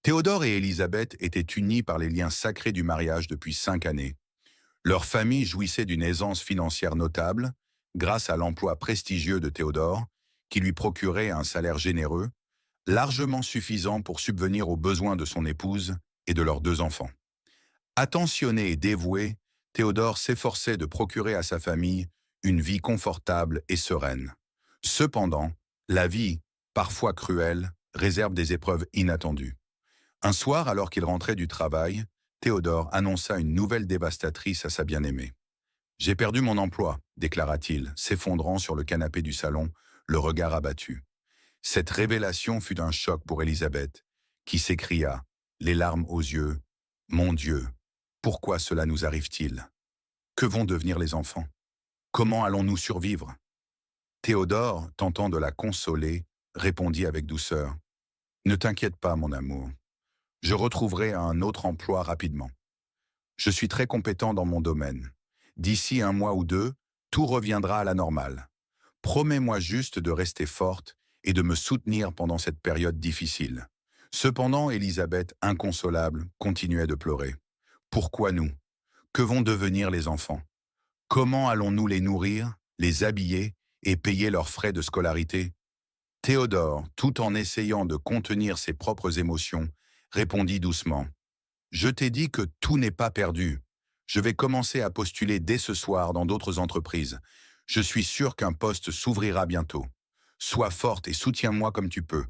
Théodore et Élisabeth étaient unis par les liens sacrés du mariage depuis 5 années. Leur famille jouissait d'une aisance financière notable, grâce à l'emploi prestigieux de Théodore, qui lui procurait un salaire généreux, largement suffisant pour subvenir aux besoins de son épouse et de leurs 2 enfants. Attentionné et dévoué, Théodore s'efforçait de procurer à sa famille une vie confortable et sereine. Cependant, la vie, parfois cruelle, réserve des épreuves inattendues. Un soir, alors qu'il rentrait du travail, Théodore annonça une nouvelle dévastatrice à sa bien-aimée. « J'ai perdu mon emploi », déclara-t-il, s'effondrant sur le canapé du salon, le regard abattu. Cette révélation fut un choc pour Élisabeth, qui s'écria, les larmes aux yeux, « Mon Dieu, pourquoi cela nous arrive-t-il? Que vont devenir les enfants? Comment allons-nous survivre ?» Théodore, tentant de la consoler, répondit avec douceur, « Ne t'inquiète pas, mon amour. Je retrouverai un autre emploi rapidement. Je suis très compétent dans mon domaine. D'ici 1 mois ou 2, tout reviendra à la normale. Promets-moi juste de rester forte et de me soutenir pendant cette période difficile. » Cependant, Élisabeth, inconsolable, continuait de pleurer. Pourquoi nous? Que vont devenir les enfants? Comment allons-nous les nourrir, les habiller et payer leurs frais de scolarité? Théodore, tout en essayant de contenir ses propres émotions, répondit doucement. Je t'ai dit que tout n'est pas perdu. Je vais commencer à postuler dès ce soir dans d'autres entreprises. Je suis sûr qu'un poste s'ouvrira bientôt. Sois forte et soutiens-moi comme tu peux.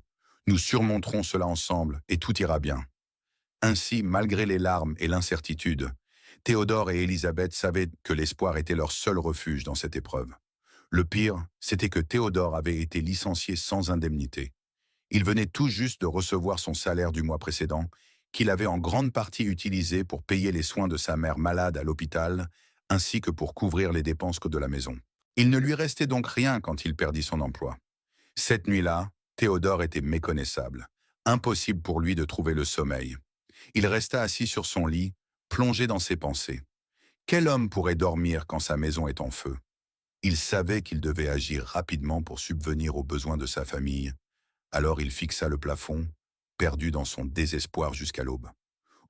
Nous surmonterons cela ensemble et tout ira bien. Ainsi, malgré les larmes et l'incertitude, Théodore et Élisabeth savaient que l'espoir était leur seul refuge dans cette épreuve. Le pire, c'était que Théodore avait été licencié sans indemnité. Il venait tout juste de recevoir son salaire du mois précédent, qu'il avait en grande partie utilisé pour payer les soins de sa mère malade à l'hôpital, ainsi que pour couvrir les dépenses de la maison. Il ne lui restait donc rien quand il perdit son emploi. Cette nuit-là, Théodore était méconnaissable. Impossible pour lui de trouver le sommeil. Il resta assis sur son lit, plongé dans ses pensées. Quel homme pourrait dormir quand sa maison est en feu? Il savait qu'il devait agir rapidement pour subvenir aux besoins de sa famille. Alors il fixa le plafond, perdu dans son désespoir jusqu'à l'aube.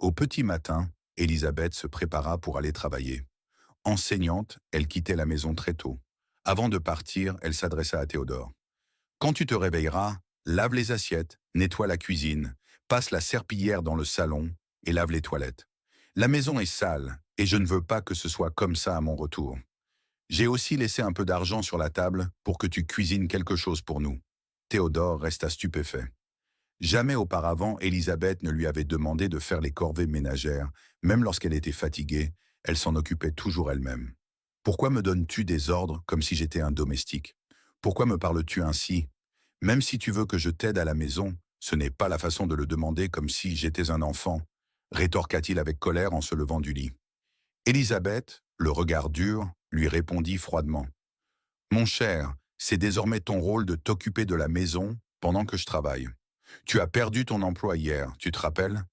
Au petit matin, Élisabeth se prépara pour aller travailler. Enseignante, elle quittait la maison très tôt. Avant de partir, elle s'adressa à Théodore. « Quand tu te réveilleras, lave les assiettes, nettoie la cuisine, passe la serpillière dans le salon et lave les toilettes. La maison est sale et je ne veux pas que ce soit comme ça à mon retour. J'ai aussi laissé un peu d'argent sur la table pour que tu cuisines quelque chose pour nous. » Théodore resta stupéfait. Jamais auparavant, Élisabeth ne lui avait demandé de faire les corvées ménagères, même lorsqu'elle était fatiguée, elle s'en occupait toujours elle-même. « Pourquoi me donnes-tu des ordres comme si j'étais un domestique? Pourquoi me parles-tu ainsi? Même si tu veux que je t'aide à la maison, ce n'est pas la façon de le demander comme si j'étais un enfant, » rétorqua-t-il avec colère en se levant du lit. Élisabeth, le regard dur, lui répondit froidement. « Mon cher, c'est désormais ton rôle de t'occuper de la maison pendant que je travaille. Tu as perdu ton emploi hier, tu te rappelles?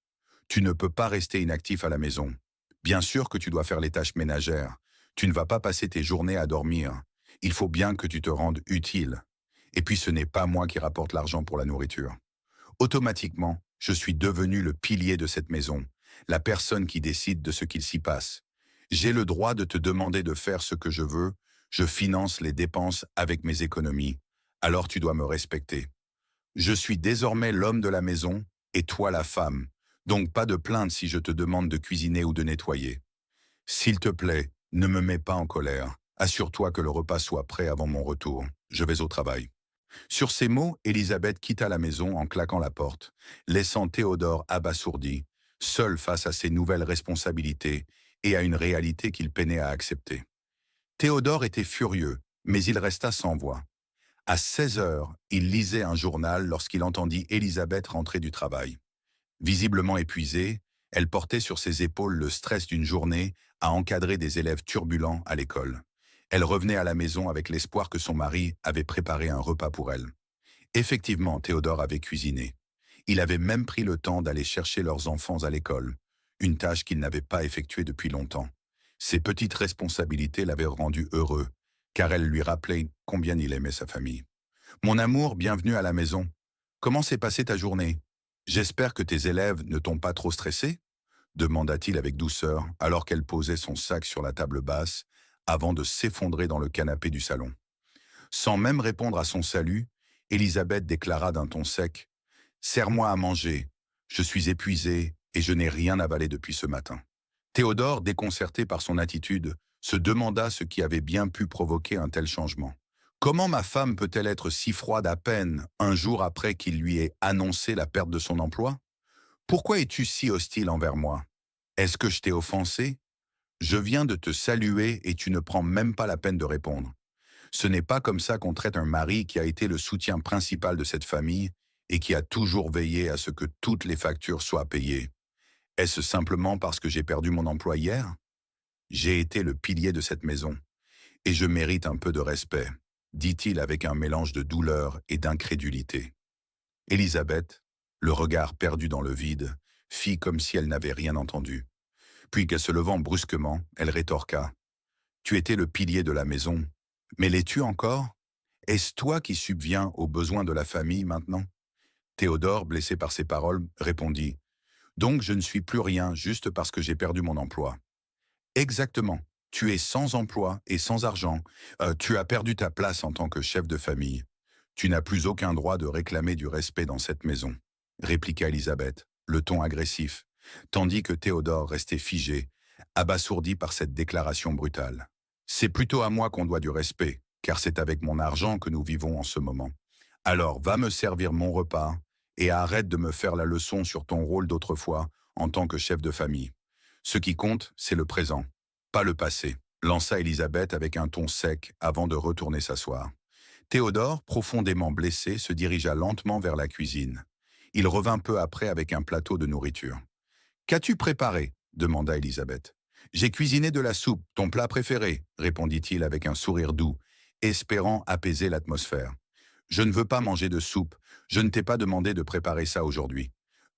Tu ne peux pas rester inactif à la maison. Bien sûr que tu dois faire les tâches ménagères. Tu ne vas pas passer tes journées à dormir. Il faut bien que tu te rendes utile. Et puis ce n'est pas moi qui rapporte l'argent pour la nourriture. Automatiquement, je suis devenu le pilier de cette maison, la personne qui décide de ce qu'il s'y passe. J'ai le droit de te demander de faire ce que je veux. Je finance les dépenses avec mes économies. Alors tu dois me respecter. Je suis désormais l'homme de la maison et toi la femme. Donc pas de plainte si je te demande de cuisiner ou de nettoyer. S'il te plaît, ne me mets pas en colère. Assure-toi que le repas soit prêt avant mon retour. Je vais au travail. » Sur ces mots, Élisabeth quitta la maison en claquant la porte, laissant Théodore abasourdi, seul face à ses nouvelles responsabilités et à une réalité qu'il peinait à accepter. Théodore était furieux, mais il resta sans voix. À 16 heures, il lisait un journal lorsqu'il entendit Élisabeth rentrer du travail. Visiblement épuisée, elle portait sur ses épaules le stress d'une journée à encadrer des élèves turbulents à l'école. Elle revenait à la maison avec l'espoir que son mari avait préparé un repas pour elle. Effectivement, Théodore avait cuisiné. Il avait même pris le temps d'aller chercher leurs enfants à l'école, une tâche qu'il n'avait pas effectuée depuis longtemps. Ces petites responsabilités l'avaient rendu heureux, car elles lui rappelaient combien il aimait sa famille. « Mon amour, bienvenue à la maison. Comment s'est passée ta journée? J'espère que tes élèves ne t'ont pas trop stressé, demanda-t-il avec douceur alors qu'elle posait son sac sur la table basse avant de s'effondrer dans le canapé du salon. Sans même répondre à son salut, Élisabeth déclara d'un ton sec: Serre-moi à manger, je suis épuisée et je n'ai rien avalé depuis ce matin. Théodore, déconcerté par son attitude, se demanda ce qui avait bien pu provoquer un tel changement. Comment ma femme peut-elle être si froide à peine un jour après qu'il lui ait annoncé la perte de son emploi? Pourquoi es-tu si hostile envers moi? Est-ce que je t'ai offensé? Je viens de te saluer et tu ne prends même pas la peine de répondre. Ce n'est pas comme ça qu'on traite un mari qui a été le soutien principal de cette famille et qui a toujours veillé à ce que toutes les factures soient payées. Est-ce simplement parce que j'ai perdu mon emploi hier? J'ai été le pilier de cette maison et je mérite un peu de respect, dit-il avec un mélange de douleur et d'incrédulité. Élisabeth, le regard perdu dans le vide, fit comme si elle n'avait rien entendu. Puis qu'elle se levant brusquement, elle rétorqua: Tu étais le pilier de la maison, mais l'es-tu encore? Est-ce toi qui subviens aux besoins de la famille maintenant? Théodore, blessé par ces paroles, répondit: Donc je ne suis plus rien juste parce que j'ai perdu mon emploi. Exactement. Tu es sans emploi et sans argent. Tu as perdu ta place en tant que chef de famille. Tu n'as plus aucun droit de réclamer du respect dans cette maison, répliqua Elisabeth, le ton agressif, tandis que Théodore restait figé, abasourdi par cette déclaration brutale. C'est plutôt à moi qu'on doit du respect, car c'est avec mon argent que nous vivons en ce moment. Alors va me servir mon repas et arrête de me faire la leçon sur ton rôle d'autrefois en tant que chef de famille. Ce qui compte, c'est le présent, pas le passé, lança Elisabeth avec un ton sec avant de retourner s'asseoir. Théodore, profondément blessé, se dirigea lentement vers la cuisine. Il revint peu après avec un plateau de nourriture. Qu'as-tu préparé? Demanda Elisabeth. J'ai cuisiné de la soupe, ton plat préféré, répondit-il avec un sourire doux, espérant apaiser l'atmosphère. Je ne veux pas manger de soupe, je ne t'ai pas demandé de préparer ça aujourd'hui.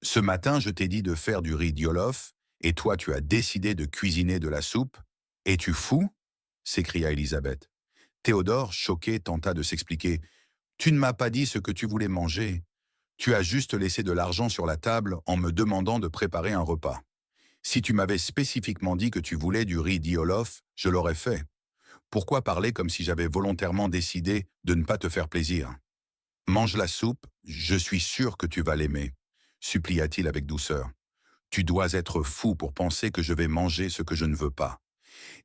Ce matin, je t'ai dit de faire du riz diolof, et toi tu as décidé de cuisiner de la soupe. Es-tu fou? S'écria Elisabeth. Théodore, choqué, tenta de s'expliquer. Tu ne m'as pas dit ce que tu voulais manger. Tu as juste laissé de l'argent sur la table en me demandant de préparer un repas. Si tu m'avais spécifiquement dit que tu voulais du riz diolof, je l'aurais fait. Pourquoi parler comme si j'avais volontairement décidé de ne pas te faire plaisir? Mange la soupe, je suis sûr que tu vas l'aimer, supplia-t-il avec douceur. Tu dois être fou pour penser que je vais manger ce que je ne veux pas.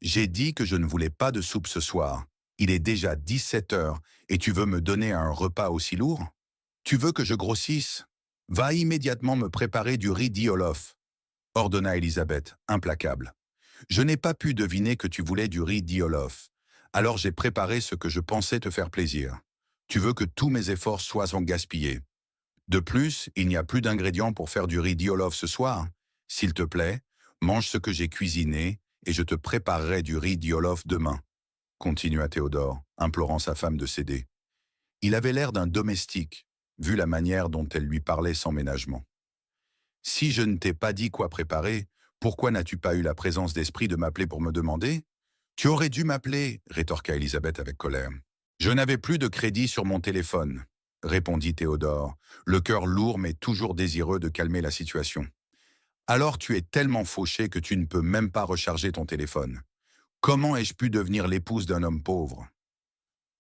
J'ai dit que je ne voulais pas de soupe ce soir. Il est déjà 17 heures et tu veux me donner un repas aussi lourd? Tu veux que je grossisse? Va immédiatement me préparer du riz diolof, ordonna Elisabeth, implacable. Je n'ai pas pu deviner que tu voulais du riz diolof. Alors j'ai préparé ce que je pensais te faire plaisir. Tu veux que tous mes efforts soient en gaspillés. De plus, il n'y a plus d'ingrédients pour faire du riz diolof ce soir. S'il te plaît, mange ce que j'ai cuisiné et je te préparerai du riz diolof demain, continua Théodore, implorant sa femme de céder. Il avait l'air d'un domestique, vu la manière dont elle lui parlait sans ménagement. Si je ne t'ai pas dit quoi préparer, pourquoi n'as-tu pas eu la présence d'esprit de m'appeler pour me demander? Tu aurais dû m'appeler, rétorqua Elisabeth avec colère. Je n'avais plus de crédit sur mon téléphone, répondit Théodore, le cœur lourd mais toujours désireux de calmer la situation. Alors tu es tellement fauché que tu ne peux même pas recharger ton téléphone. Comment ai-je pu devenir l'épouse d'un homme pauvre?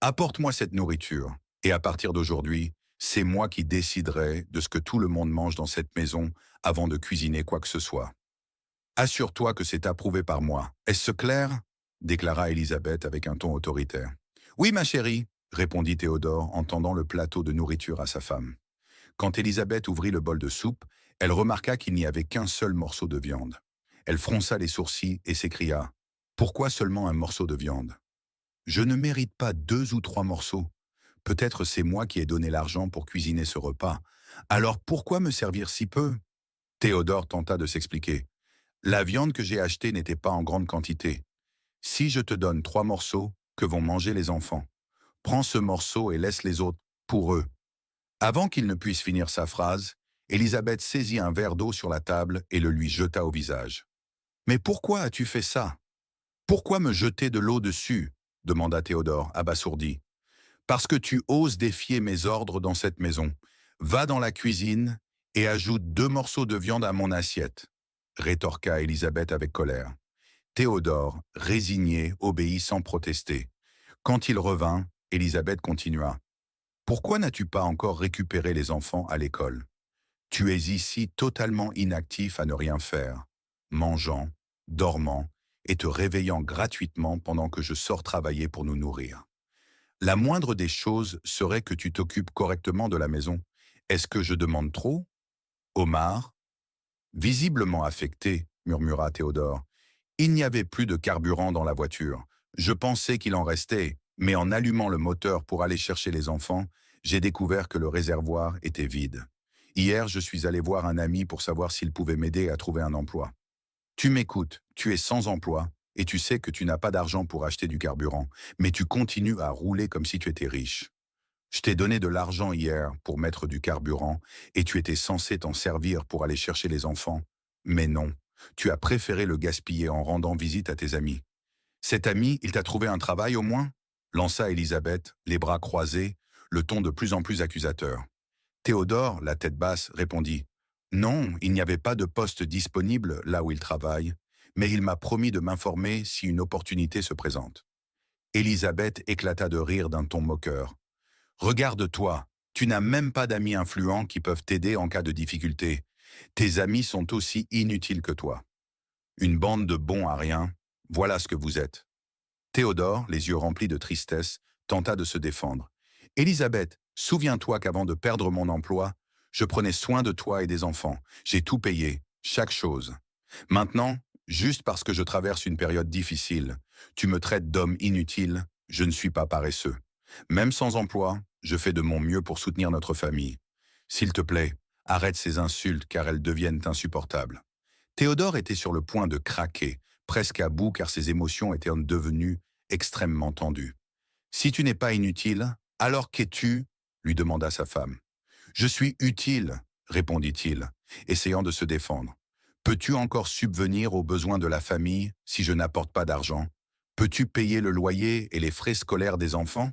Apporte-moi cette nourriture, et à partir d'aujourd'hui, c'est moi qui déciderai de ce que tout le monde mange dans cette maison avant de cuisiner quoi que ce soit. Assure-toi que c'est approuvé par moi. Est-ce clair? Déclara Elisabeth avec un ton autoritaire. Oui, ma chérie, répondit Théodore en tendant le plateau de nourriture à sa femme. Quand Elisabeth ouvrit le bol de soupe, elle remarqua qu'il n'y avait qu'un seul morceau de viande. Elle fronça les sourcils et s'écria: Pourquoi seulement un morceau de viande? Je ne mérite pas 2 ou 3 morceaux. Peut-être c'est moi qui ai donné l'argent pour cuisiner ce repas. Alors pourquoi me servir si peu? Théodore tenta de s'expliquer. La viande que j'ai achetée n'était pas en grande quantité. Si je te donne 3 morceaux, que vont manger les enfants? Prends ce morceau et laisse les autres pour eux. Avant qu'il ne puisse finir sa phrase, Elisabeth saisit un verre d'eau sur la table et le lui jeta au visage. Mais pourquoi as-tu fait ça? Pourquoi me jeter de l'eau dessus? Demanda Théodore, abasourdi. Parce que tu oses défier mes ordres dans cette maison. Va dans la cuisine Et ajoute 2 morceaux de viande à mon assiette, rétorqua Élisabeth avec colère. Théodore, résigné, obéit sans protester. Quand il revint, Élisabeth continua. Pourquoi n'as-tu pas encore récupéré les enfants à l'école? Tu es ici totalement inactif à ne rien faire, mangeant, dormant et te réveillant gratuitement pendant que je sors travailler pour nous nourrir. La moindre des choses serait que tu t'occupes correctement de la maison. Est-ce que je demande trop? Omar, visiblement affecté, murmura Théodore. Il n'y avait plus de carburant dans la voiture. Je pensais qu'il en restait, mais en allumant le moteur pour aller chercher les enfants, j'ai découvert que le réservoir était vide. Hier, je suis allé voir un ami pour savoir s'il pouvait m'aider à trouver un emploi. Tu m'écoutes, tu es sans emploi, et tu sais que tu n'as pas d'argent pour acheter du carburant, mais tu continues à rouler comme si tu étais riche. Je t'ai donné de l'argent hier pour mettre du carburant, et tu étais censé t'en servir pour aller chercher les enfants. Mais non, tu as préféré le gaspiller en rendant visite à tes amis. Cet ami, il t'a trouvé un travail au moins? Lança Élisabeth, les bras croisés, le ton de plus en plus accusateur. Théodore, la tête basse, répondit. Non, il n'y avait pas de poste disponible là où il travaille, mais il m'a promis de m'informer si une opportunité se présente. Élisabeth éclata de rire d'un ton moqueur. Regarde-toi, tu n'as même pas d'amis influents qui peuvent t'aider en cas de difficulté. Tes amis sont aussi inutiles que toi. Une bande de bons à rien, voilà ce que vous êtes. Théodore, les yeux remplis de tristesse, tenta de se défendre. Élisabeth, souviens-toi qu'avant de perdre mon emploi, je prenais soin de toi et des enfants. J'ai tout payé, chaque chose. Maintenant, juste parce que je traverse une période difficile, tu me traites d'homme inutile, je ne suis pas paresseux. Même sans emploi, je fais de mon mieux pour soutenir notre famille. S'il te plaît, arrête ces insultes car elles deviennent insupportables. Théodore était sur le point de craquer, presque à bout car ses émotions étaient devenues extrêmement tendues. Si tu n'es pas inutile, alors qu'es-tu? Lui demanda sa femme. Je suis utile, répondit-il, essayant de se défendre. Peux-tu encore subvenir aux besoins de la famille si je n'apporte pas d'argent? Peux-tu payer le loyer et les frais scolaires des enfants?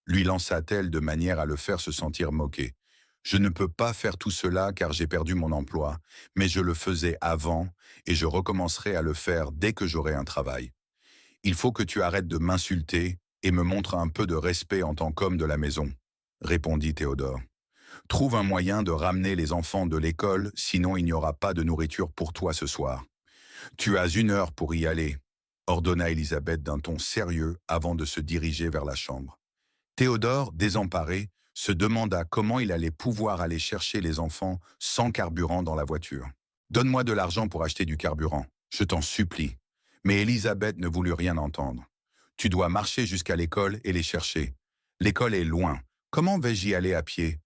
Lui lança-t-elle de manière à le faire se sentir moqué. Je ne peux pas faire tout cela car j'ai perdu mon emploi, mais je le faisais avant et je recommencerai à le faire dès que j'aurai un travail. Il faut que tu arrêtes de m'insulter et me montres un peu de respect en tant qu'homme de la maison, répondit Théodore. Trouve un moyen de ramener les enfants de l'école, sinon il n'y aura pas de nourriture pour toi ce soir. Tu as 1 heure pour y aller, ordonna Élisabeth d'un ton sérieux avant de se diriger vers la chambre. Théodore, désemparé, se demanda comment il allait pouvoir aller chercher les enfants sans carburant dans la voiture. Donne-moi de l'argent pour acheter du carburant, je t'en supplie. Mais Élisabeth ne voulut rien entendre. Tu dois marcher jusqu'à l'école et les chercher. L'école est loin. Comment vais-je y aller à pied?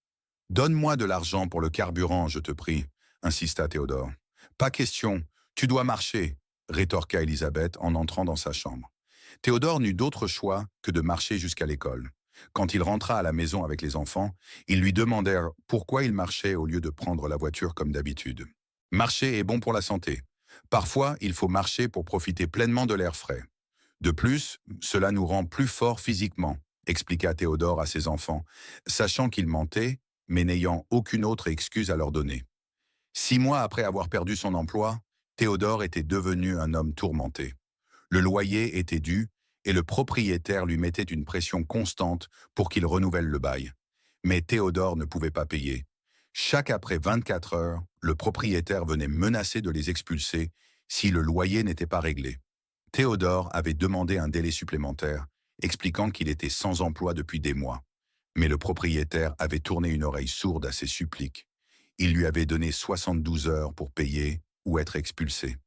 Donne-moi de l'argent pour le carburant, je te prie, insista Théodore. Pas question, tu dois marcher, rétorqua Élisabeth en entrant dans sa chambre. Théodore n'eut d'autre choix que de marcher jusqu'à l'école. Quand il rentra à la maison avec les enfants, ils lui demandèrent pourquoi il marchait au lieu de prendre la voiture comme d'habitude. Marcher est bon pour la santé. Parfois, il faut marcher pour profiter pleinement de l'air frais. De plus, cela nous rend plus forts physiquement, expliqua Théodore à ses enfants, sachant qu'il mentait, mais n'ayant aucune autre excuse à leur donner. 6 mois après avoir perdu son emploi, Théodore était devenu un homme tourmenté. Le loyer était dû et le propriétaire lui mettait une pression constante pour qu'il renouvelle le bail. Mais Théodore ne pouvait pas payer. Chaque après 24 heures, le propriétaire venait menacer de les expulser si le loyer n'était pas réglé. Théodore avait demandé un délai supplémentaire, expliquant qu'il était sans emploi depuis des mois. Mais le propriétaire avait tourné une oreille sourde à ses suppliques. Il lui avait donné 72 heures pour payer ou être expulsé.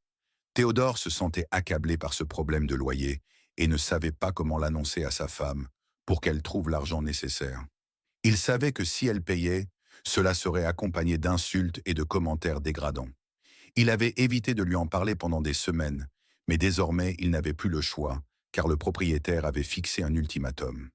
Théodore se sentait accablé par ce problème de loyer et ne savait pas comment l'annoncer à sa femme pour qu'elle trouve l'argent nécessaire. Il savait que si elle payait, cela serait accompagné d'insultes et de commentaires dégradants. Il avait évité de lui en parler pendant des semaines, mais désormais il n'avait plus le choix, car le propriétaire avait fixé un ultimatum.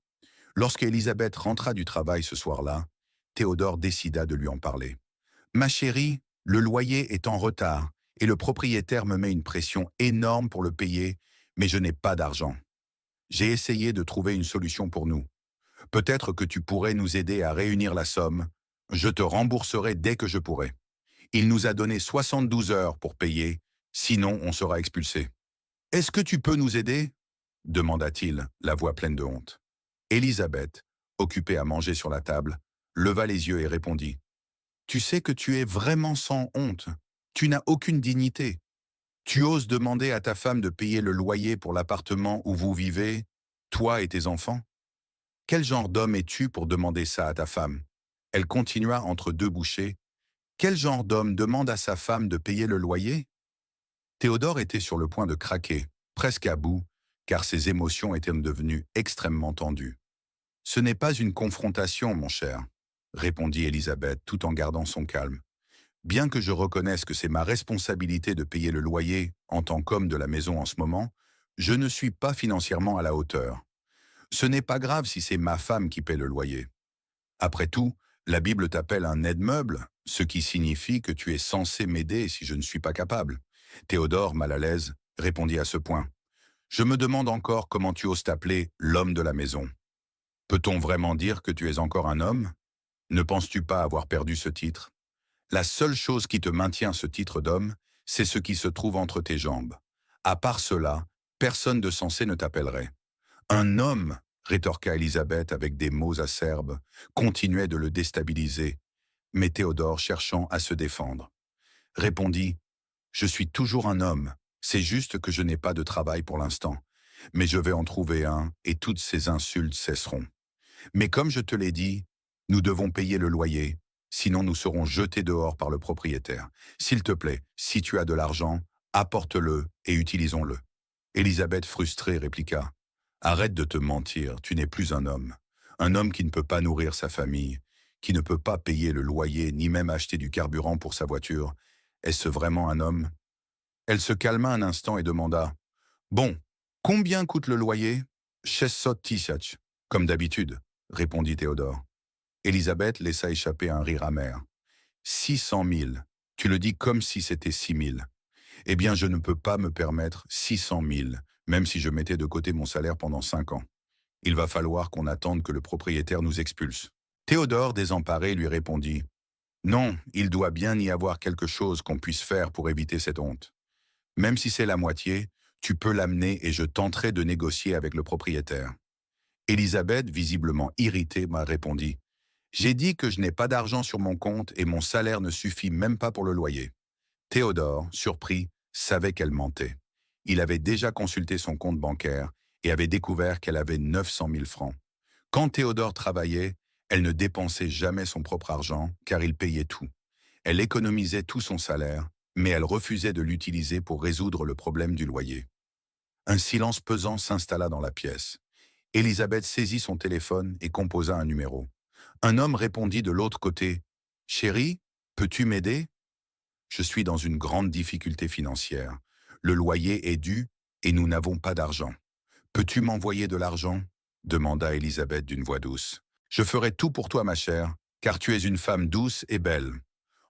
Lorsque Élisabeth rentra du travail ce soir-là, Théodore décida de lui en parler. « Ma chérie, le loyer est en retard et le propriétaire me met une pression énorme pour le payer, mais je n'ai pas d'argent. J'ai essayé de trouver une solution pour nous. Peut-être que tu pourrais nous aider à réunir la somme. Je te rembourserai dès que je pourrai. Il nous a donné 72 heures pour payer, sinon on sera expulsé. Est-ce que tu peux nous aider demanda-t-il, la voix pleine de honte. Élisabeth, occupée à manger sur la table, leva les yeux et répondit. Tu sais que tu es vraiment sans honte. Tu n'as aucune dignité. Tu oses demander à ta femme de payer le loyer pour l'appartement où vous vivez, toi et tes enfants? Quel genre d'homme es-tu pour demander ça à ta femme? Elle continua entre deux bouchées. Quel genre d'homme demande à sa femme de payer le loyer? Théodore était sur le point de craquer, presque à bout, car ses émotions étaient devenues extrêmement tendues. Ce n'est pas une confrontation, mon cher, répondit Élisabeth tout en gardant son calme. Bien que je reconnaisse que c'est ma responsabilité de payer le loyer en tant qu'homme de la maison en ce moment, je ne suis pas financièrement à la hauteur. Ce n'est pas grave si c'est ma femme qui paie le loyer. Après tout, la Bible t'appelle un aide-meuble, ce qui signifie que tu es censé m'aider si je ne suis pas capable. Théodore, mal à l'aise, répondit à ce point. Je me demande encore comment tu oses t'appeler l'homme de la maison. Peut-on vraiment dire que tu es encore un homme? Ne penses-tu pas avoir perdu ce titre? La seule chose qui te maintient ce titre d'homme, c'est ce qui se trouve entre tes jambes. À part cela, personne de sensé ne t'appellerait. Un homme, rétorqua Élisabeth avec des mots acerbes, continuait de le déstabiliser, mais Théodore, cherchant à se défendre, répondit « Je suis toujours un homme, c'est juste que je n'ai pas de travail pour l'instant, mais je vais en trouver un et toutes ces insultes cesseront. Mais comme je te l'ai dit, nous devons payer le loyer, sinon nous serons jetés dehors par le propriétaire. S'il te plaît, si tu as de l'argent, apporte-le et utilisons-le. » Élisabeth, frustrée, répliqua. « Arrête de te mentir, tu n'es plus un homme qui ne peut pas nourrir sa famille, qui ne peut pas payer le loyer ni même acheter du carburant pour sa voiture. Est-ce vraiment un homme ?» Elle se calma un instant et demanda. « Bon, combien coûte le loyer ?»« 600 tisach, comme d'habitude, » répondit Théodore. Élisabeth laissa échapper un rire amer. « 600 000, tu le dis comme si c'était 6 000. Eh bien, je ne peux pas me permettre 600 000, même si je mettais de côté mon salaire pendant 5 ans. Il va falloir qu'on attende que le propriétaire nous expulse. » Théodore, désemparé, lui répondit. « Non, il doit bien y avoir quelque chose qu'on puisse faire pour éviter cette honte. Même si c'est la moitié, tu peux l'amener et je tenterai de négocier avec le propriétaire. » Élisabeth, visiblement irritée, m'a répondu. « J'ai dit que je n'ai pas d'argent sur mon compte et mon salaire ne suffit même pas pour le loyer. » Théodore, surpris, savait qu'elle mentait. Il avait déjà consulté son compte bancaire et avait découvert qu'elle avait 900 000 francs. Quand Théodore travaillait, elle ne dépensait jamais son propre argent car il payait tout. Elle économisait tout son salaire, mais elle refusait de l'utiliser pour résoudre le problème du loyer. Un silence pesant s'installa dans la pièce. Élisabeth saisit son téléphone et composa un numéro. Un homme répondit de l'autre côté. « Chérie, peux-tu m'aider ? Je suis dans une grande difficulté financière. Le loyer est dû et nous n'avons pas d'argent. Peux-tu m'envoyer de l'argent ?» demanda Élisabeth d'une voix douce. « Je ferai tout pour toi, ma chère, car tu es une femme douce et belle.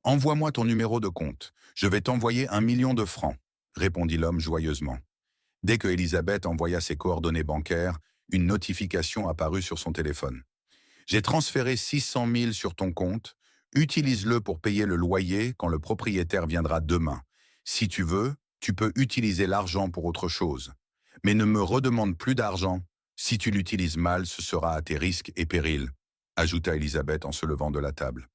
Envoie-moi ton numéro de compte. Je vais t'envoyer 1 million de francs, » répondit l'homme joyeusement. Dès que Élisabeth envoya ses coordonnées bancaires, une notification apparut sur son téléphone. « J'ai transféré 600 000 sur ton compte. Utilise-le pour payer le loyer quand le propriétaire viendra demain. Si tu veux, tu peux utiliser l'argent pour autre chose. Mais ne me redemande plus d'argent. Si tu l'utilises mal, ce sera à tes risques et périls, » ajouta Élisabeth en se levant de la table.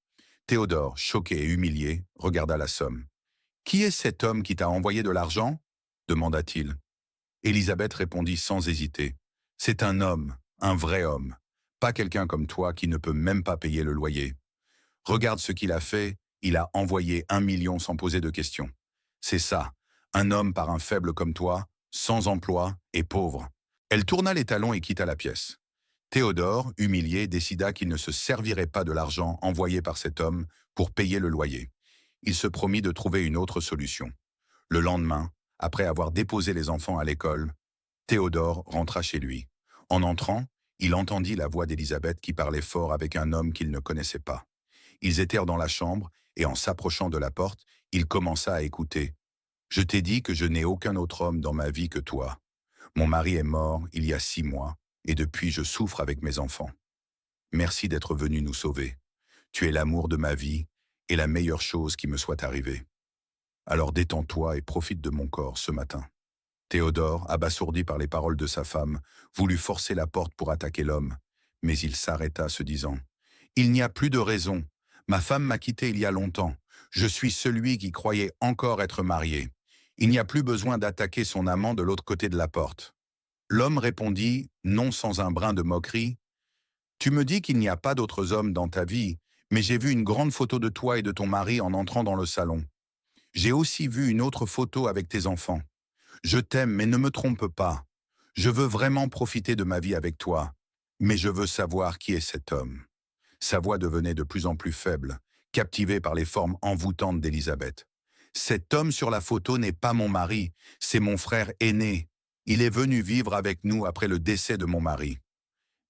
Théodore, choqué et humilié, regarda la somme. « Qui est cet homme qui t'a envoyé de l'argent ?» demanda-t-il. Élisabeth répondit sans hésiter. « C'est un homme, un vrai homme, pas quelqu'un comme toi qui ne peut même pas payer le loyer. Regarde ce qu'il a fait, il a envoyé 1 million sans poser de questions. C'est ça, un homme par un faible comme toi, sans emploi et pauvre. » Elle tourna les talons et quitta la pièce. Théodore, humilié, décida qu'il ne se servirait pas de l'argent envoyé par cet homme pour payer le loyer. Il se promit de trouver une autre solution. Le lendemain, après avoir déposé les enfants à l'école, Théodore rentra chez lui. En entrant, il entendit la voix d'Élisabeth qui parlait fort avec un homme qu'il ne connaissait pas. Ils étaient dans la chambre et en s'approchant de la porte, il commença à écouter. « Je t'ai dit que je n'ai aucun autre homme dans ma vie que toi. Mon mari est mort il y a 6 mois et depuis je souffre avec mes enfants. Merci d'être venu nous sauver. Tu es l'amour de ma vie et la meilleure chose qui me soit arrivée. Alors détends-toi et profite de mon corps ce matin. » Théodore, abasourdi par les paroles de sa femme, voulut forcer la porte pour attaquer l'homme, mais il s'arrêta se disant: « Il n'y a plus de raison. Ma femme m'a quitté il y a longtemps. Je suis celui qui croyait encore être marié. Il n'y a plus besoin d'attaquer son amant de l'autre côté de la porte. » L'homme répondit, non sans un brin de moquerie: « Tu me dis qu'il n'y a pas d'autres hommes dans ta vie, mais j'ai vu une grande photo de toi et de ton mari en entrant dans le salon. J'ai aussi vu une autre photo avec tes enfants. Je t'aime, mais ne me trompe pas. Je veux vraiment profiter de ma vie avec toi, mais je veux savoir qui est cet homme. » Sa voix devenait de plus en plus faible, captivée par les formes envoûtantes d'Élisabeth. « Cet homme sur la photo n'est pas mon mari, c'est mon frère aîné. Il est venu vivre avec nous après le décès de mon mari.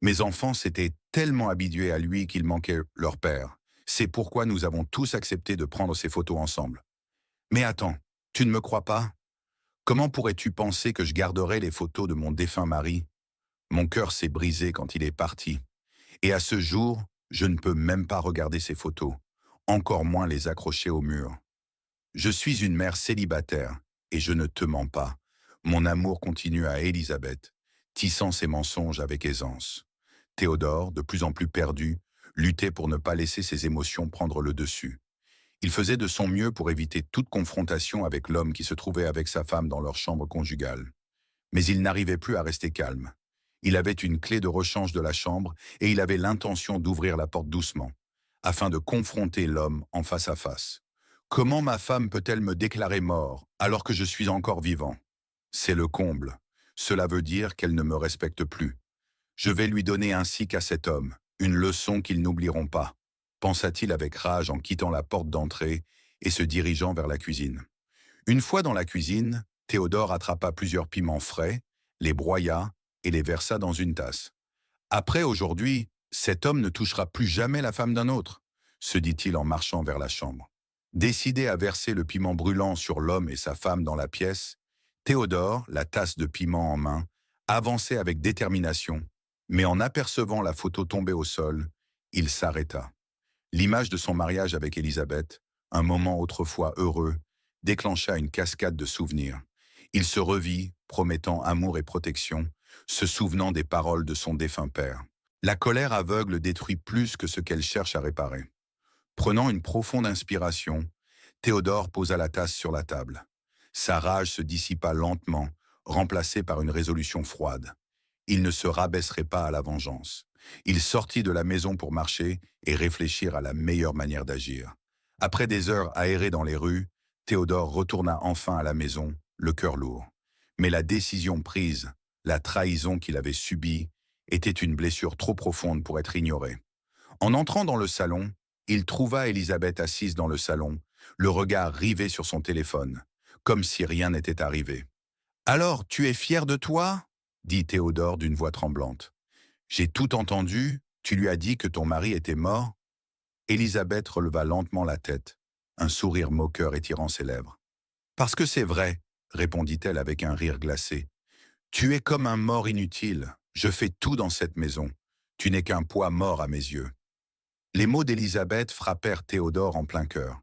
Mes enfants s'étaient tellement habitués à lui qu'ils manquaient leur père. C'est pourquoi nous avons tous accepté de prendre ces photos ensemble. Mais attends, tu ne me crois pas? Comment pourrais-tu penser que je garderais les photos de mon défunt mari? Mon cœur s'est brisé quand il est parti. Et à ce jour, je ne peux même pas regarder ces photos, encore moins les accrocher au mur. Je suis une mère célibataire, et je ne te mens pas. Mon amour continue à Élisabeth, tissant ses mensonges avec aisance. » Théodore, de plus en plus perdu, luttait pour ne pas laisser ses émotions prendre le dessus. Il faisait de son mieux pour éviter toute confrontation avec l'homme qui se trouvait avec sa femme dans leur chambre conjugale. Mais il n'arrivait plus à rester calme. Il avait une clé de rechange de la chambre et il avait l'intention d'ouvrir la porte doucement, afin de confronter l'homme en face à face. « Comment ma femme peut-elle me déclarer mort alors que je suis encore vivant? C'est le comble. Cela veut dire qu'elle ne me respecte plus. Je vais lui donner ainsi qu'à cet homme une leçon qu'ils n'oublieront pas, » pensa-t-il avec rage en quittant la porte d'entrée et se dirigeant vers la cuisine. Une fois dans la cuisine, Théodore attrapa plusieurs piments frais, les broya et les versa dans une tasse. « Après aujourd'hui, cet homme ne touchera plus jamais la femme d'un autre, » se dit-il en marchant vers la chambre. Décidé à verser le piment brûlant sur l'homme et sa femme dans la pièce, Théodore, la tasse de piment en main, avançait avec détermination, mais en apercevant la photo tombée au sol, il s'arrêta. L'image de son mariage avec Élisabeth, un moment autrefois heureux, déclencha une cascade de souvenirs. Il se revit, promettant amour et protection, se souvenant des paroles de son défunt père. La colère aveugle détruit plus que ce qu'elle cherche à réparer. Prenant une profonde inspiration, Théodore posa la tasse sur la table. Sa rage se dissipa lentement, remplacée par une résolution froide. Il ne se rabaisserait pas à la vengeance. Il sortit de la maison pour marcher et réfléchir à la meilleure manière d'agir. Après des heures aérées dans les rues, Théodore retourna enfin à la maison, le cœur lourd. Mais la décision prise, la trahison qu'il avait subie, était une blessure trop profonde pour être ignorée. En entrant dans le salon, il trouva Élisabeth assise dans le salon, le regard rivé sur son téléphone, comme si rien n'était arrivé. « Alors, tu es fier de toi ?» dit Théodore d'une voix tremblante. « J'ai tout entendu, tu lui as dit que ton mari était mort ?» Élisabeth releva lentement la tête, un sourire moqueur étirant ses lèvres. « Parce que c'est vrai, » répondit-elle avec un rire glacé. « Tu es comme un mort inutile, je fais tout dans cette maison. Tu n'es qu'un poids mort à mes yeux. » Les mots d'Élisabeth frappèrent Théodore en plein cœur.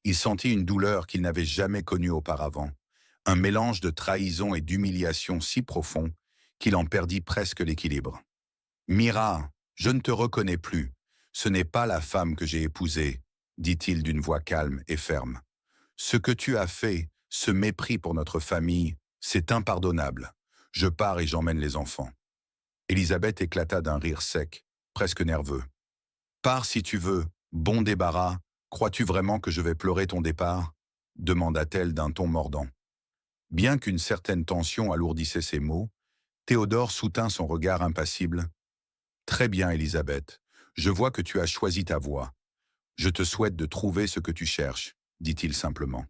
Il sentit une douleur qu'il n'avait jamais connue auparavant, un mélange de trahison et d'humiliation si profond qu'il en perdit presque l'équilibre. « Mira, je ne te reconnais plus. Ce n'est pas la femme que j'ai épousée, » dit-il d'une voix calme et ferme. « Ce que tu as fait, ce mépris pour notre famille, c'est impardonnable. Je pars et j'emmène les enfants. » Élisabeth éclata d'un rire sec, presque nerveux. « Pars si tu veux, bon débarras. Crois-tu vraiment que je vais pleurer ton départ ?» demanda-t-elle d'un ton mordant. Bien qu'une certaine tension alourdissait ses mots, Théodore soutint son regard impassible. « Très bien, Élisabeth, je vois que tu as choisi ta voie. Je te souhaite de trouver ce que tu cherches, » dit-il simplement.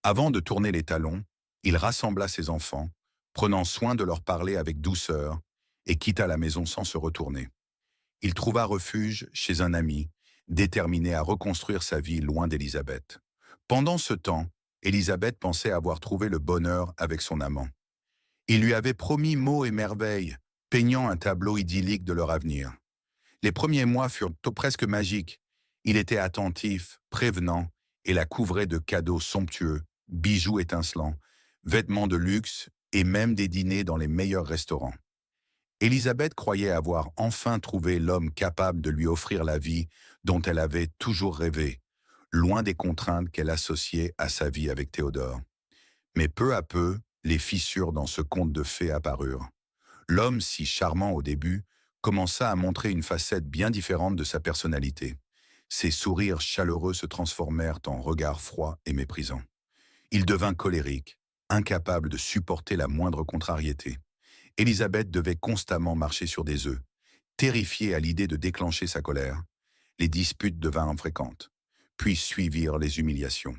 Avant de tourner les talons, il rassembla ses enfants, prenant soin de leur parler avec douceur, et quitta la maison sans se retourner. Il trouva refuge chez un ami, déterminé à reconstruire sa vie loin d'Élisabeth. Pendant ce temps, Élisabeth pensait avoir trouvé le bonheur avec son amant. Il lui avait promis mots et merveilles, peignant un tableau idyllique de leur avenir. Les premiers mois furent presque magiques. Il était attentif, prévenant, et la couvrait de cadeaux somptueux, bijoux étincelants, vêtements de luxe et même des dîners dans les meilleurs restaurants. Élisabeth croyait avoir enfin trouvé l'homme capable de lui offrir la vie dont elle avait toujours rêvé, loin des contraintes qu'elle associait à sa vie avec Théodore. Mais peu à peu, les fissures dans ce conte de fées apparurent. L'homme, si charmant au début, commença à montrer une facette bien différente de sa personnalité. Ses sourires chaleureux se transformèrent en regards froids et méprisants. Il devint colérique, incapable de supporter la moindre contrariété. Élisabeth devait constamment marcher sur des œufs. Terrifiée à l'idée de déclencher sa colère, les disputes devinrent fréquentes. Puis suivirent les humiliations.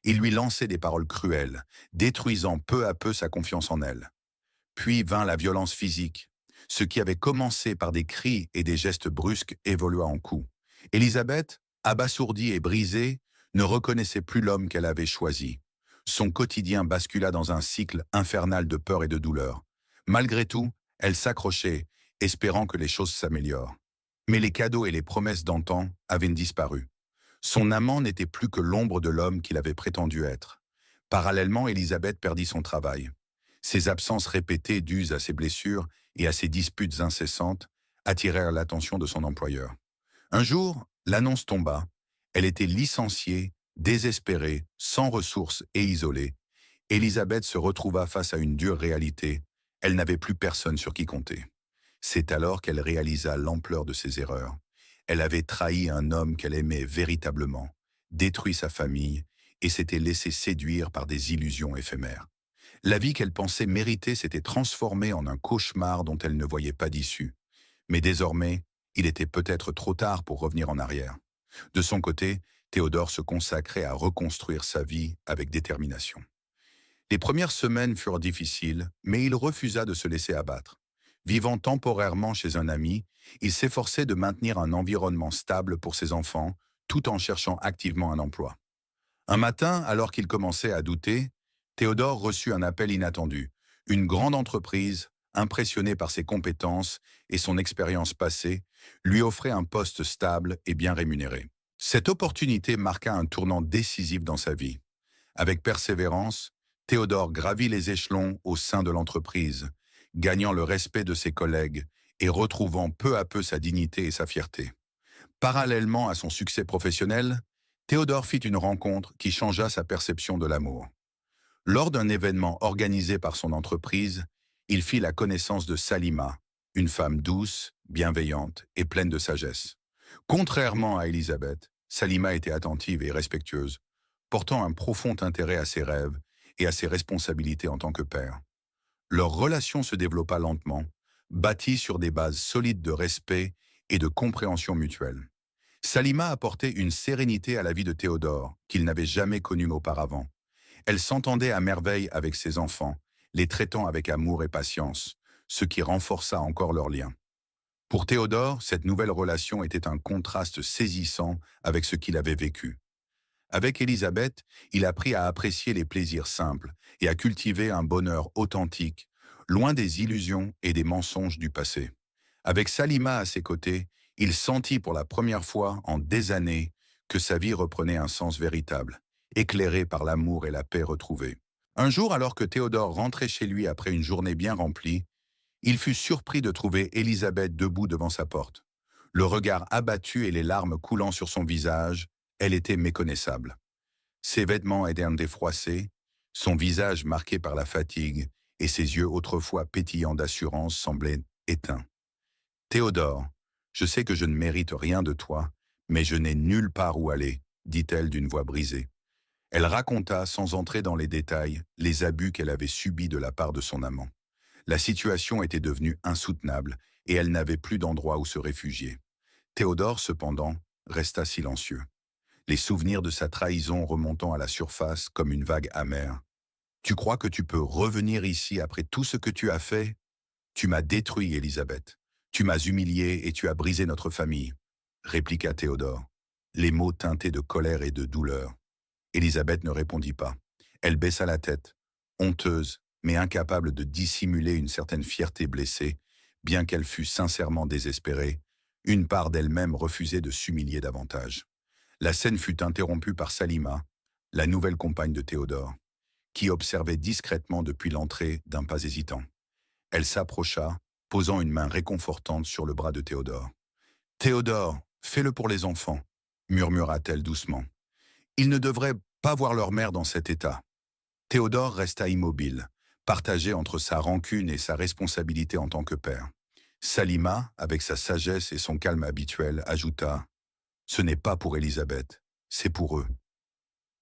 Il lui lançait des paroles cruelles, détruisant peu à peu sa confiance en elle. Puis vint la violence physique. Ce qui avait commencé par des cris et des gestes brusques évolua en coups. Élisabeth, abasourdie et brisée, ne reconnaissait plus l'homme qu'elle avait choisi. Son quotidien bascula dans un cycle infernal de peur et de douleur. Malgré tout, elle s'accrochait, espérant que les choses s'améliorent. Mais les cadeaux et les promesses d'antan avaient disparu. Son amant n'était plus que l'ombre de l'homme qu'il avait prétendu être. Parallèlement, Élisabeth perdit son travail. Ses absences répétées dues à ses blessures et à ses disputes incessantes attirèrent l'attention de son employeur. Un jour, l'annonce tomba. Elle était licenciée, désespérée, sans ressources et isolée. Élisabeth se retrouva face à une dure réalité. Elle n'avait plus personne sur qui compter. C'est alors qu'elle réalisa l'ampleur de ses erreurs. Elle avait trahi un homme qu'elle aimait véritablement, détruit sa famille et s'était laissée séduire par des illusions éphémères. La vie qu'elle pensait mériter s'était transformée en un cauchemar dont elle ne voyait pas d'issue. Mais désormais, il était peut-être trop tard pour revenir en arrière. De son côté, Théodore se consacrait à reconstruire sa vie avec détermination. Les premières semaines furent difficiles, mais il refusa de se laisser abattre. Vivant temporairement chez un ami, il s'efforçait de maintenir un environnement stable pour ses enfants, tout en cherchant activement un emploi. Un matin, alors qu'il commençait à douter, Théodore reçut un appel inattendu. Une grande entreprise, impressionnée par ses compétences et son expérience passée, lui offrait un poste stable et bien rémunéré. Cette opportunité marqua un tournant décisif dans sa vie. Avec persévérance, Théodore gravit les échelons au sein de l'entreprise, gagnant le respect de ses collègues et retrouvant peu à peu sa dignité et sa fierté. Parallèlement à son succès professionnel, Théodore fit une rencontre qui changea sa perception de l'amour. Lors d'un événement organisé par son entreprise, il fit la connaissance de Salima, une femme douce, bienveillante et pleine de sagesse. Contrairement à Élisabeth, Salima était attentive et respectueuse, portant un profond intérêt à ses rêves et à ses responsabilités en tant que père. Leur relation se développa lentement, bâtie sur des bases solides de respect et de compréhension mutuelle. Salima apportait une sérénité à la vie de Théodore qu'il n'avait jamais connue auparavant. Elle s'entendait à merveille avec ses enfants, les traitant avec amour et patience, ce qui renforça encore leur lien. Pour Théodore, cette nouvelle relation était un contraste saisissant avec ce qu'il avait vécu. Avec Élisabeth, il apprit à apprécier les plaisirs simples et à cultiver un bonheur authentique, loin des illusions et des mensonges du passé. Avec Salima à ses côtés, il sentit pour la première fois en des années que sa vie reprenait un sens véritable, éclairé par l'amour et la paix retrouvés. Un jour, alors que Théodore rentrait chez lui après une journée bien remplie, il fut surpris de trouver Élisabeth debout devant sa porte. Le regard abattu et les larmes coulant sur son visage, elle était méconnaissable. Ses vêtements étaient défroissés, son visage marqué par la fatigue et ses yeux autrefois pétillants d'assurance semblaient éteints. « Théodore, je sais que je ne mérite rien de toi, mais je n'ai nulle part où aller, » dit-elle d'une voix brisée. Elle raconta, sans entrer dans les détails, les abus qu'elle avait subis de la part de son amant. La situation était devenue insoutenable et elle n'avait plus d'endroit où se réfugier. Théodore, cependant, resta silencieux, les souvenirs de sa trahison remontant à la surface comme une vague amère. « Tu crois que tu peux revenir ici après tout ce que tu as fait ? Tu m'as détruit, Élisabeth. Tu m'as humilié et tu as brisé notre famille, » répliqua Théodore, les mots teintés de colère et de douleur. Élisabeth ne répondit pas. Elle baissa la tête, honteuse, mais incapable de dissimuler une certaine fierté blessée, bien qu'elle fût sincèrement désespérée. Une part d'elle-même refusait de s'humilier davantage. La scène fut interrompue par Salima, la nouvelle compagne de Théodore, qui observait discrètement depuis l'entrée d'un pas hésitant. Elle s'approcha, posant une main réconfortante sur le bras de Théodore. « Théodore, fais-le pour les enfants », murmura-t-elle doucement. « Ils ne devraient pas voir leur mère dans cet état. » Théodore resta immobile, partagé entre sa rancune et sa responsabilité en tant que père. Salima, avec sa sagesse et son calme habituel, ajouta « Ce n'est pas pour Élisabeth, c'est pour eux. »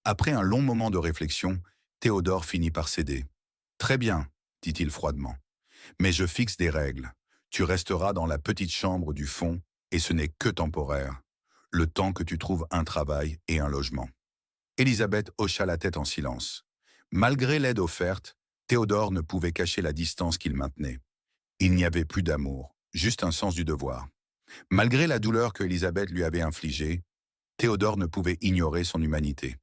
Après un long moment de réflexion, Théodore finit par céder. « Très bien, » dit-il froidement. « Mais je fixe des règles. Tu resteras dans la petite chambre du fond et ce n'est que temporaire, le temps que tu trouves un travail et un logement. » Élisabeth hocha la tête en silence. Malgré l'aide offerte, Théodore ne pouvait cacher la distance qu'il maintenait. Il n'y avait plus d'amour, juste un sens du devoir. Malgré la douleur que Élisabeth lui avait infligée, Théodore ne pouvait ignorer son humanité.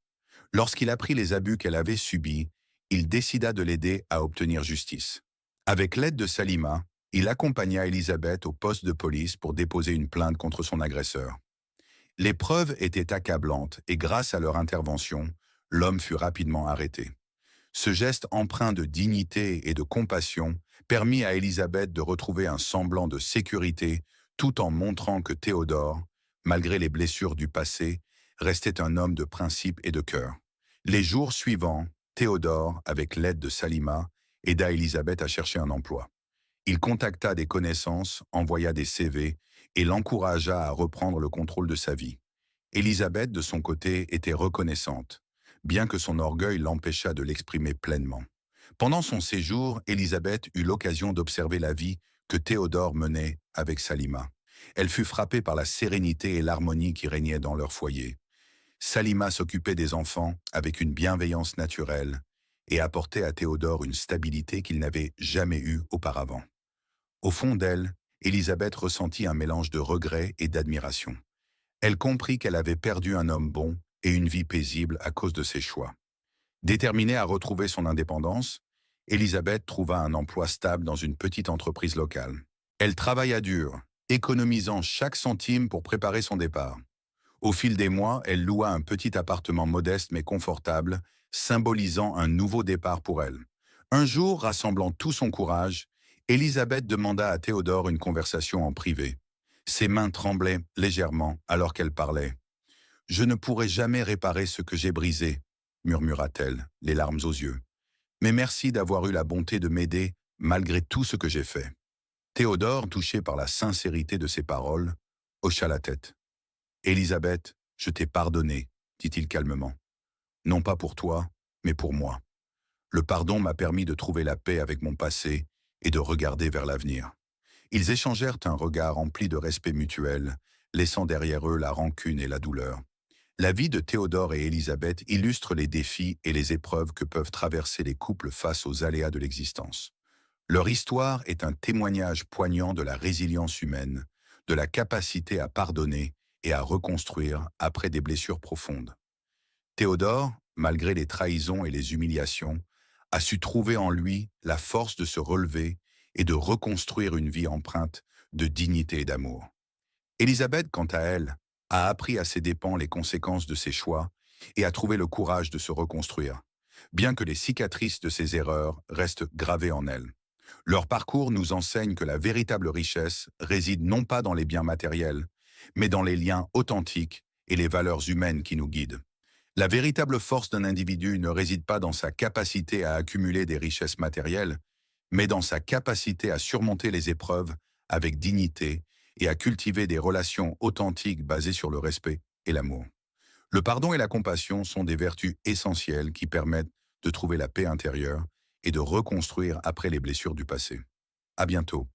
Lorsqu'il apprit les abus qu'elle avait subis, il décida de l'aider à obtenir justice. Avec l'aide de Salima, il accompagna Élisabeth au poste de police pour déposer une plainte contre son agresseur. Les preuves étaient accablantes et grâce à leur intervention, l'homme fut rapidement arrêté. Ce geste empreint de dignité et de compassion permit à Élisabeth de retrouver un semblant de sécurité tout en montrant que Théodore, malgré les blessures du passé, restait un homme de principe et de cœur. Les jours suivants, Théodore, avec l'aide de Salima, aida Élisabeth à chercher un emploi. Il contacta des connaissances, envoya des CV et l'encouragea à reprendre le contrôle de sa vie. Élisabeth, de son côté, était reconnaissante, bien que son orgueil l'empêchât de l'exprimer pleinement. Pendant son séjour, Élisabeth eut l'occasion d'observer la vie que Théodore menait avec Salima. Elle fut frappée par la sérénité et l'harmonie qui régnaient dans leur foyer. Salima s'occupait des enfants avec une bienveillance naturelle et apportait à Théodore une stabilité qu'il n'avait jamais eue auparavant. Au fond d'elle, Élisabeth ressentit un mélange de regret et d'admiration. Elle comprit qu'elle avait perdu un homme bon et une vie paisible à cause de ses choix. Déterminée à retrouver son indépendance, Élisabeth trouva un emploi stable dans une petite entreprise locale. Elle travailla dur, économisant chaque centime pour préparer son départ. Au fil des mois, elle loua un petit appartement modeste mais confortable, symbolisant un nouveau départ pour elle. Un jour, rassemblant tout son courage, Élisabeth demanda à Théodore une conversation en privé. Ses mains tremblaient légèrement alors qu'elle parlait. « Je ne pourrai jamais réparer ce que j'ai brisé, » murmura-t-elle, les larmes aux yeux. « Mais merci d'avoir eu la bonté de m'aider malgré tout ce que j'ai fait. » Théodore, touché par la sincérité de ses paroles, hocha la tête. « Élisabeth, je t'ai pardonné, » dit-il calmement. « Non pas pour toi, mais pour moi. Le pardon m'a permis de trouver la paix avec mon passé et de regarder vers l'avenir. » Ils échangèrent un regard empli de respect mutuel, laissant derrière eux la rancune et la douleur. La vie de Théodore et Élisabeth illustre les défis et les épreuves que peuvent traverser les couples face aux aléas de l'existence. Leur histoire est un témoignage poignant de la résilience humaine, de la capacité à pardonner et à reconstruire après des blessures profondes. Théodore, malgré les trahisons et les humiliations, a su trouver en lui la force de se relever et de reconstruire une vie empreinte de dignité et d'amour. Élisabeth, quant à elle, a appris à ses dépens les conséquences de ses choix et a trouvé le courage de se reconstruire, bien que les cicatrices de ses erreurs restent gravées en elle. Leur parcours nous enseigne que la véritable richesse réside non pas dans les biens matériels, mais dans les liens authentiques et les valeurs humaines qui nous guident. La véritable force d'un individu ne réside pas dans sa capacité à accumuler des richesses matérielles, mais dans sa capacité à surmonter les épreuves avec dignité et à cultiver des relations authentiques basées sur le respect et l'amour. Le pardon et la compassion sont des vertus essentielles qui permettent de trouver la paix intérieure et de reconstruire après les blessures du passé. À bientôt.